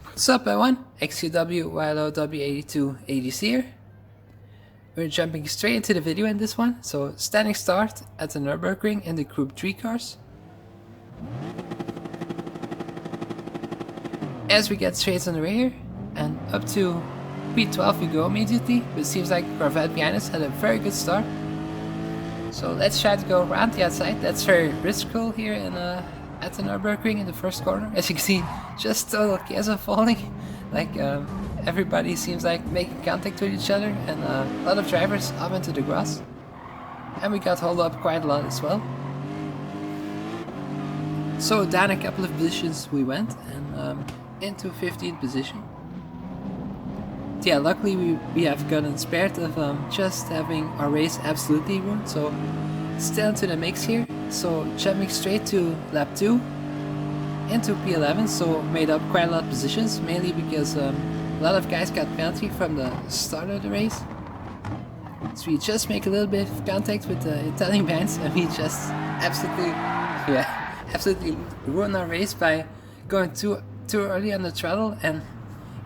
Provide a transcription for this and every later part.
What's up everyone, XQW YLOW82 ADC here. We're jumping straight into the video in this one, so standing start at the Nurburgring in the Group 3 cars. As we get straight on the way here, and up to P12 we go immediately, but it seems like Corvette behind us had a very good start. So let's try to go around the outside. That's very risky here in at the Nurburgring in the first corner. As you can see, just total chaos falling. Like everybody seems like making contact with each other, and a lot of drivers up into the grass. And we got hauled up quite a lot as well. So down a couple of positions we went, and into 15th position. Yeah, luckily we have gotten spared of just having our race absolutely ruined, so still into the mix here. So jumping straight to lap 2 into P11, so made up quite a lot of positions, mainly because a lot of guys got penalty from the start of the race. So we just make a little bit of contact with the Italian bands, and we just absolutely ruin our race by going too early on the throttle and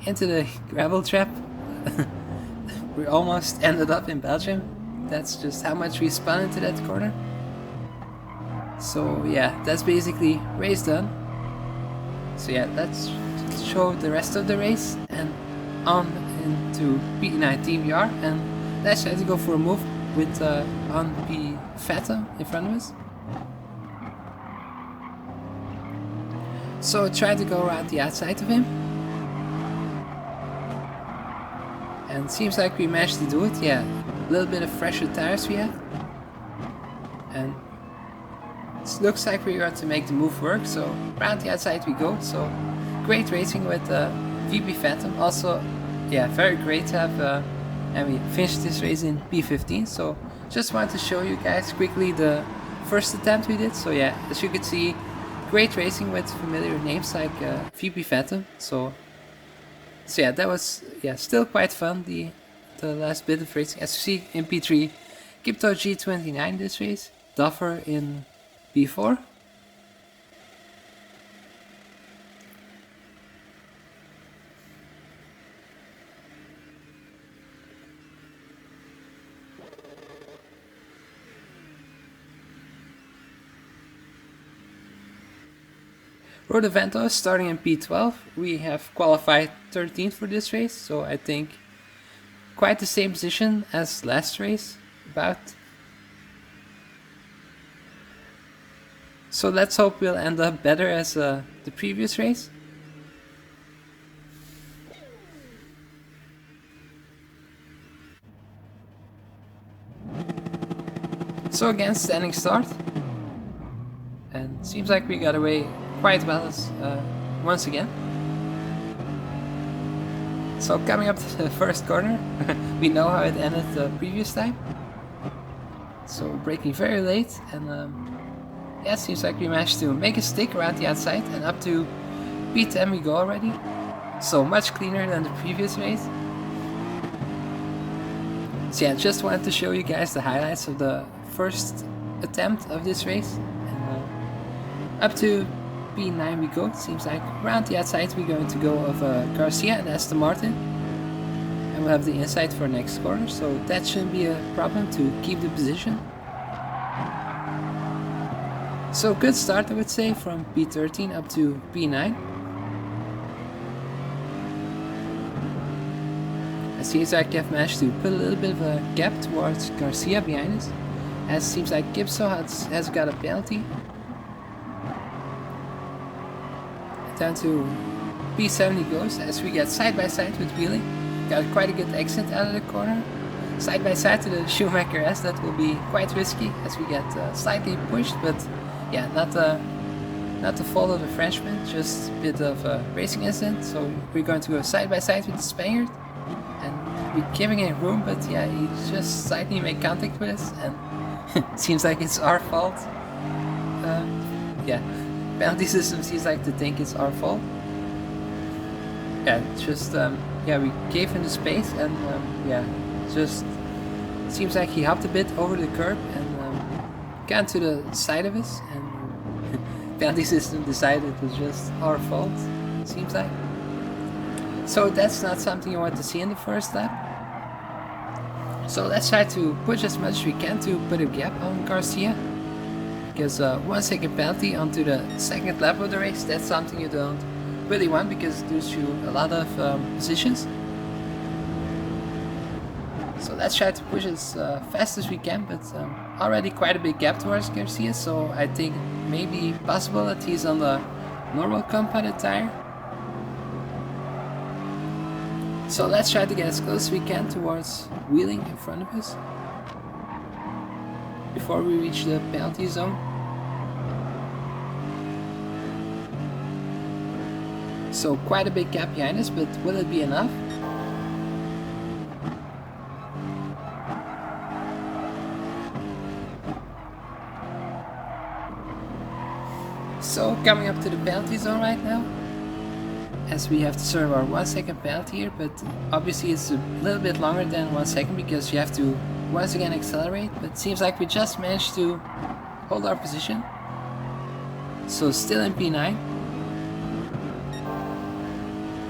into the gravel trap. We almost ended up in Belgium. That's just how much we spun into that corner. So yeah, that's basically race done. So yeah, let's show the rest of the race and on into P9 Team we are, and let's try to go for a move with on P Phantom in front of us. So try to go around the outside of him. And seems like we managed to do it. Yeah, a little bit of fresher tires we have. And it looks like we're going to make the move work. So around the outside we go. So great racing with VP Phantom. Also, yeah, very great to have. And we finished this race in P15. So just wanted to show you guys quickly the first attempt we did. So yeah, as you can see, great racing with familiar names like VP Phantom. So yeah, that was still quite fun, the last bit of racing. As you see in P3, Gr.3 this race, Duffer in P4. Rodovento starting in P12. We have qualified 13th for this race, so I think quite the same position as last race, about. So let's hope we'll end up better as the previous race. So again, standing start, and seems like we got away quite well as, once again. So coming up to the first corner, we know how it ended the previous time. So braking very late, and yeah, it seems like we managed to make a stick around the outside, and up to P10 we go already. So much cleaner than the previous race. So yeah, just wanted to show you guys the highlights of the first attempt of this race. And up to P9 we go. It seems like around the outside we're going to go of Garcia and Aston Martin, and we'll have the inside for next corner, so that shouldn't be a problem to keep the position. So good start, I would say, from P13 up to P9. It seems like I've managed to put a little bit of a gap towards Garcia behind us, as it seems like Gibson has got a penalty. Down to P70 goes as we get side by side with wheeling. Got quite a good exit out of the corner. Side by side to the Schumacher S. That will be quite risky as we get slightly pushed, but yeah, not the fault of the Frenchman, just a bit of a racing incident. So we're going to go side by side with the Spaniard, and we're giving him room, but yeah, he just slightly made contact with us, and it seems like it's our fault. Yeah. Penalty system seems like to think it's our fault. Yeah, just yeah, we gave him the space, and yeah, just seems like he hopped a bit over the curb and got to the side of us, and penalty system decided it was just our fault. Seems like. So that's not something you want to see in the first lap. So let's try to push as much as we can to put a gap on Garcia. Because 1 second penalty onto the second lap of the race, that's something you don't really want because it loses you a lot of positions. So let's try to push as fast as we can, but already quite a big gap towards Garcia, so I think maybe possible that he's on the normal compounded tire. So let's try to get as close as we can towards wheeling in front of us before we reach the penalty zone. So quite a big gap behind us, but will it be enough? So coming up to the penalty zone right now, as we have to serve our 1 second penalty here, but obviously it's a little bit longer than 1 second because you have to once again accelerate, but it seems like we just managed to hold our position. So still in P9.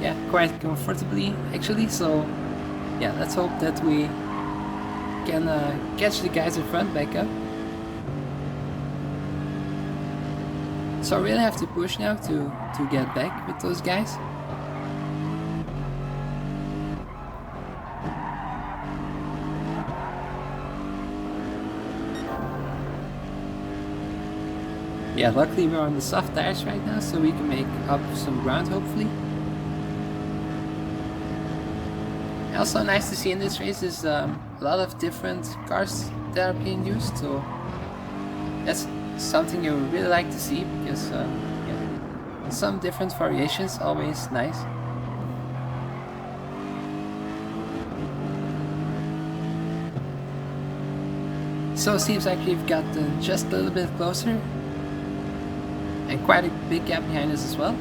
Yeah, quite comfortably actually, so yeah, let's hope that we can catch the guys in front back up. So I really have to push now to get back with those guys. Yeah, luckily we're on the soft tires right now, so we can make up some ground hopefully. Also nice to see in this race is a lot of different cars that are being used, so that's something you really like to see because yeah, some different variations always nice. So it seems like we've got just a little bit closer and quite a big gap behind us as well.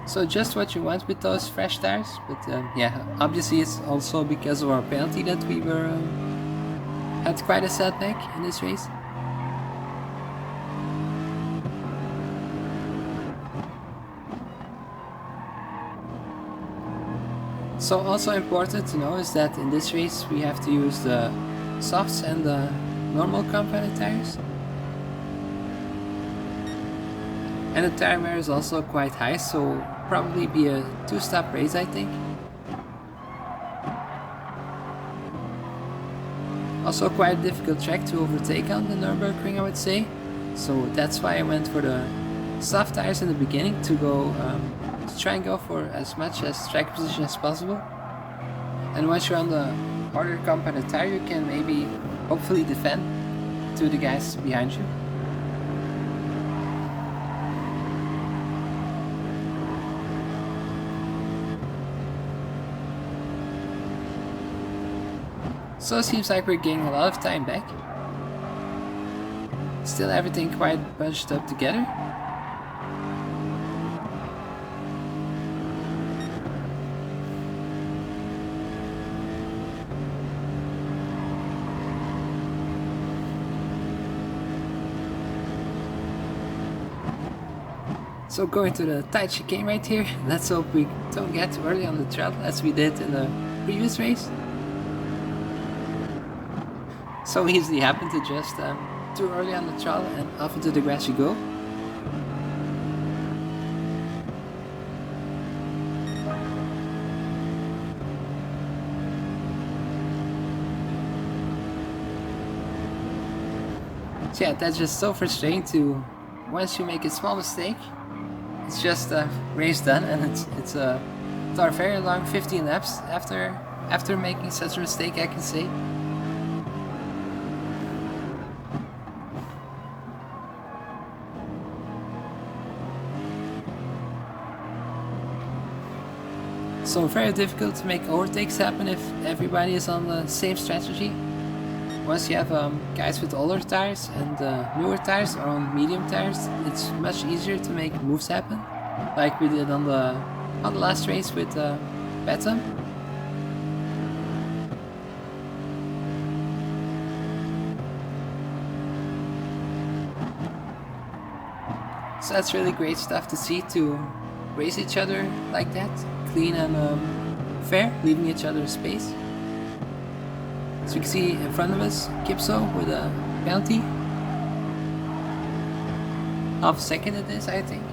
So just what you want with those fresh tires, but yeah, obviously it's also because of our penalty that we were had quite a setback in this race. So also important to know is that in this race we have to use the softs and the normal compounded tires. And the tire wear is also quite high, so probably be a 2-stop race I think. Also quite a difficult track to overtake on the Nurburgring I would say, so that's why I went for the soft tires in the beginning to go to try and go for as much as track position as possible. And once you're on the harder compounded tire you can maybe hopefully defend to the guys behind you. So it seems like we're getting a lot of time back. Still everything quite bunched up together. So going to the tight chicane right here. Let's hope we don't get too early on the throttle as we did in the previous race. So easily happened to just too early on the throttle and off into the grass you go. So yeah, that's just so frustrating to, once you make a small mistake, it's just a race done, and it's a very long 15 laps after making such a mistake I can say. So very difficult to make overtakes happen if everybody is on the same strategy. Once you have guys with older tires and newer tires or on medium tires, it's much easier to make moves happen, like we did on the last race with Betam. So that's really great stuff to see, to race each other like that, clean and fair, leaving each other space. As you can see in front of us, Kipso with a penalty. Half a second it is, I think.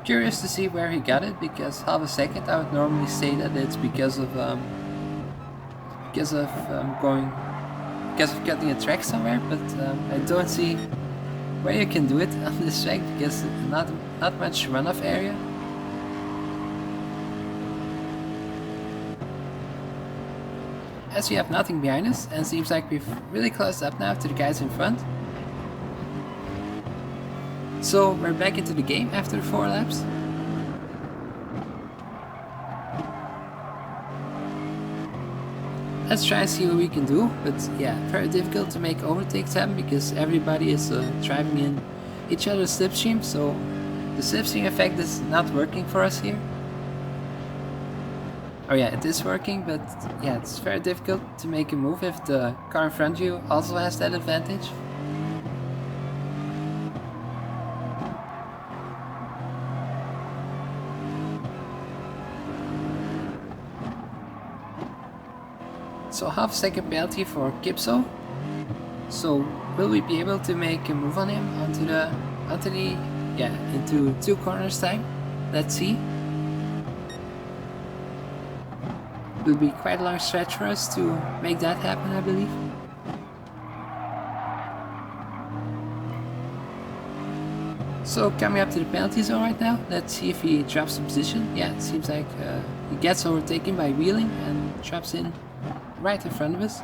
Curious to see where he got it, because half a second I would normally say that it's because of cutting a track somewhere, but I don't see where you can do it on this track because not much runoff area. As we have nothing behind us, and seems like we've really closed up now to the guys in front. So we're back into the game after 4 laps. Let's try and see what we can do, but yeah, very difficult to make overtakes happen because everybody is driving in each other's slipstream, so the slipstream effect is not working for us here. Oh yeah, it is working, but yeah, it's very difficult to make a move if the car in front of you also has that advantage. So half second penalty for Kipso. So will we be able to make a move on him into 2 corners time? Let's see. It will be quite a long stretch for us to make that happen, I believe. So coming up to the penalty zone right now, let's see if he drops the position. Yeah, it seems like he gets overtaken by wheeling and drops in right in front of us.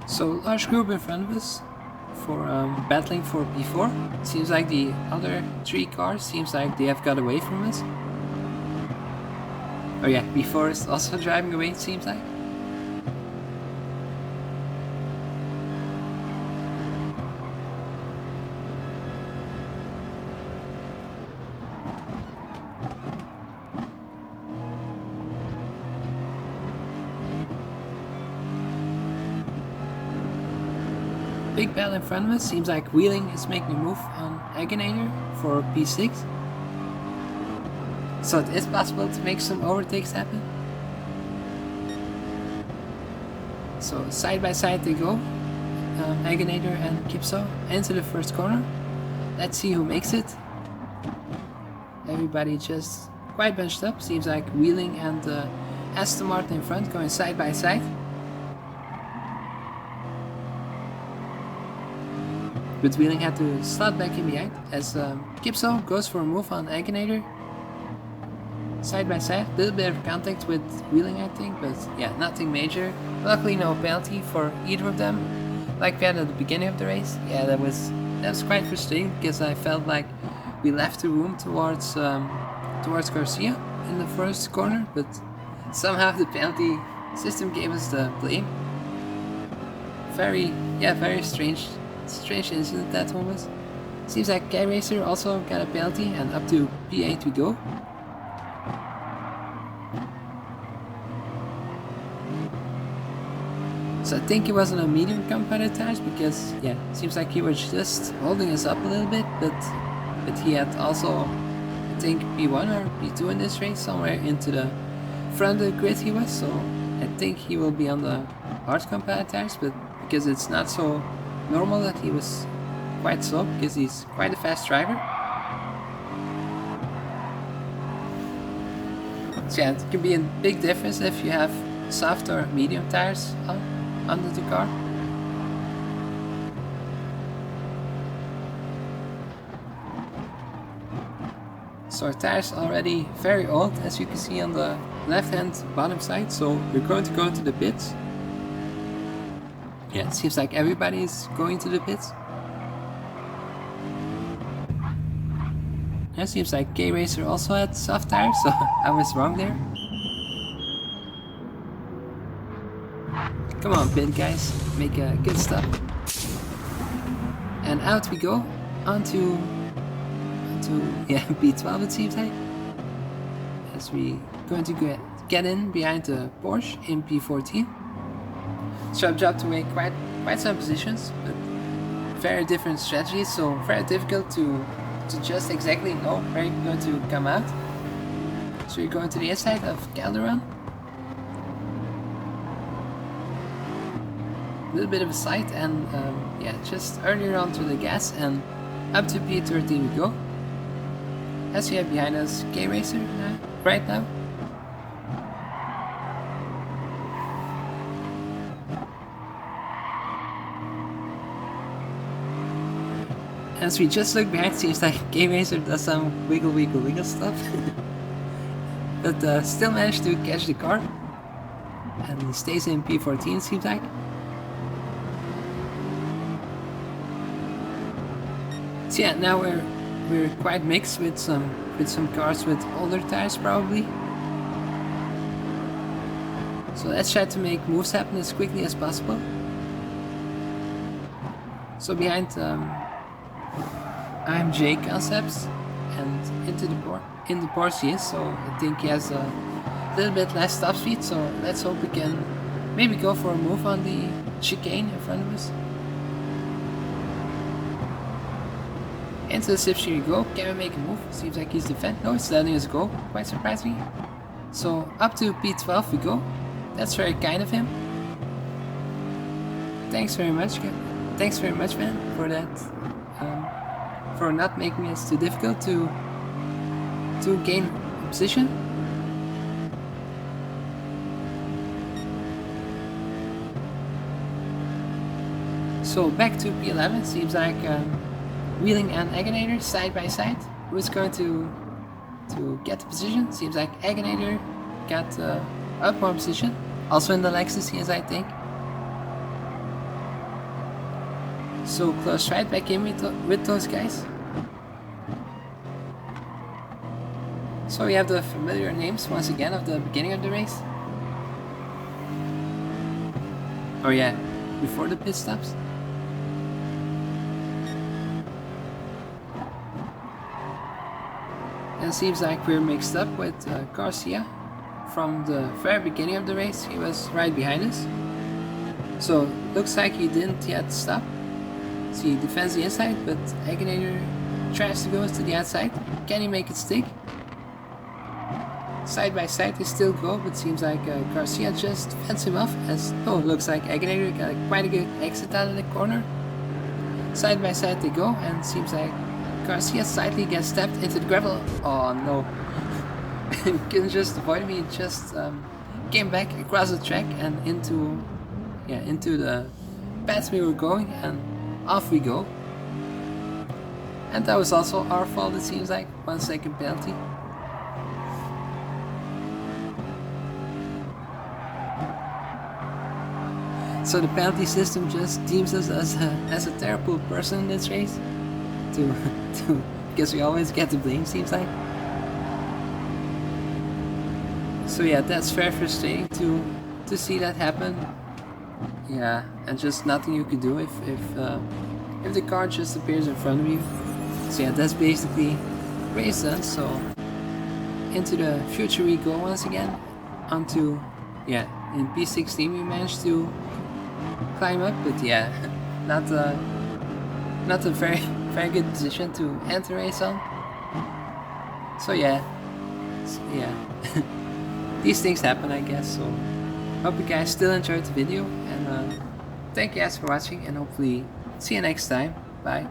So large group in front of us for battling for P4. Seems like the other 3 cars seems like they have got away from us. Oh yeah, P4 is also driving away, it seems like. Big battle in front of us. Seems like Wheeling is making a move on Aginator for P6. So it is possible to make some overtakes happen. So side by side they go, Aginator and Kipso into the first corner. Let's see who makes it. Everybody just quite bunched up. Seems like Wheeling and Aston Martin in front going side by side. But Wheeling had to slot back in behind as Kipso goes for a move on Aginator. Side by side, a little bit of contact with Wheeling I think, but yeah, nothing major. Luckily no penalty for either of them, like we had at the beginning of the race. Yeah, that was quite frustrating because I felt like we left the room towards Garcia in the first corner, but somehow the penalty system gave us the blame. Very strange incident that one was. Seems like K-Racer also got a penalty and up to P8 we go. So I think he was on a medium compounded tires because yeah, seems like he was just holding us up a little bit, but he had also I think P1 or P2 in this race, somewhere into the front of the grid he was, so I think he will be on the hard compounded tires, but because it's not so normal that he was quite slow because he's quite a fast driver. So yeah, it can be a big difference if you have soft or medium tires under the car. So our tires already very old, as you can see on the left hand bottom side, so we're going to go to the pits. Yeah, it seems like everybody is going to the pits. It seems like K-Racer also had soft tires, so I was wrong there. Come on, pit guys, make a good stop. And out we go onto yeah, P12 it seems like. As we going to get in behind the Porsche in P14. So I've dropped away quite some positions, but very different strategies, so very difficult to just exactly know where you're going to come out. So you're going to the inside of Calderon. A little bit of a sight, and yeah, just earlier onto the gas and up to P13 we go. As we have behind us K-Racer right now. As we just look behind, seems like K-Racer does some wiggle stuff. But still managed to catch the car. And he stays in P14 seems like. So yeah, now we're quite mixed with some cars with older tires probably. So let's try to make moves happen as quickly as possible. So behind AMG concepts and in the Porsche he is, so I think he has a little bit less top speed, so let's hope we can maybe go for a move on the chicane in front of us. Into the slipstream we go. Can we make a move? Seems like he's defending. No, he's letting us go. Quite surprising. So up to P12 we go. That's very kind of him. Thanks very much. Thanks very much, man, for that. For not making it too difficult to gain a position. So back to P11. Seems like Wheeling and Aganator side by side. Who's going to get the position? Seems like Aganator got up one position. Also in the Lexus he is, I think. So close right back in with those guys. So we have the familiar names once again of the beginning of the race. Oh yeah, before the pit stops. And it seems like we're mixed up with Garcia. From the very beginning of the race, he was right behind us. So looks like he didn't yet stop. So he defends the inside, but Aganator tries to go to the outside. Can he make it stick? Side by side they still go, but seems like Garcia just fends him off. As looks like Aganator got quite a good exit out of the corner. Side by side they go, and seems like Garcia slightly gets stepped into the gravel. Oh no. Couldn't just avoid me, just came back across the track and into the path we were going, and off we go. And that was also our fault, it seems like. 1 second penalty. So the penalty system just deems us as a terrible person in this race. Because we always get the blame, seems like. So yeah, that's very frustrating to see that happen. Yeah, and just nothing you can do if the car just appears in front of you. So yeah, that's basically race done. So into the future we go once again. Onto in P16 we managed to climb up, but yeah, not a very good position to end the race on. So yeah. These things happen, I guess. So hope you guys still enjoyed the video, and thank you guys for watching, and hopefully see you next time. Bye.